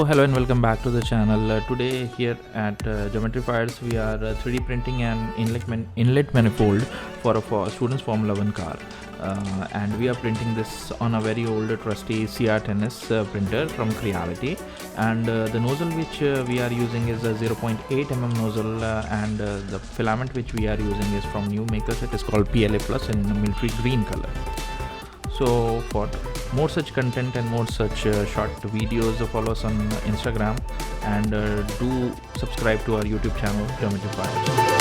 Hello and welcome back to the channel. Today here at Geometry Fires we are 3D printing an inlet manifold for a student's Formula 1 car, and we are printing this on a very old trusty CR10S printer from Creality, and the nozzle which we are using is a 0.8 mm nozzle, and the filament which we are using is from new makers. It is called PLA Plus in military green color. So for more such content and more such short videos, follow us on Instagram, and do subscribe to our YouTube channel Geometry Fires.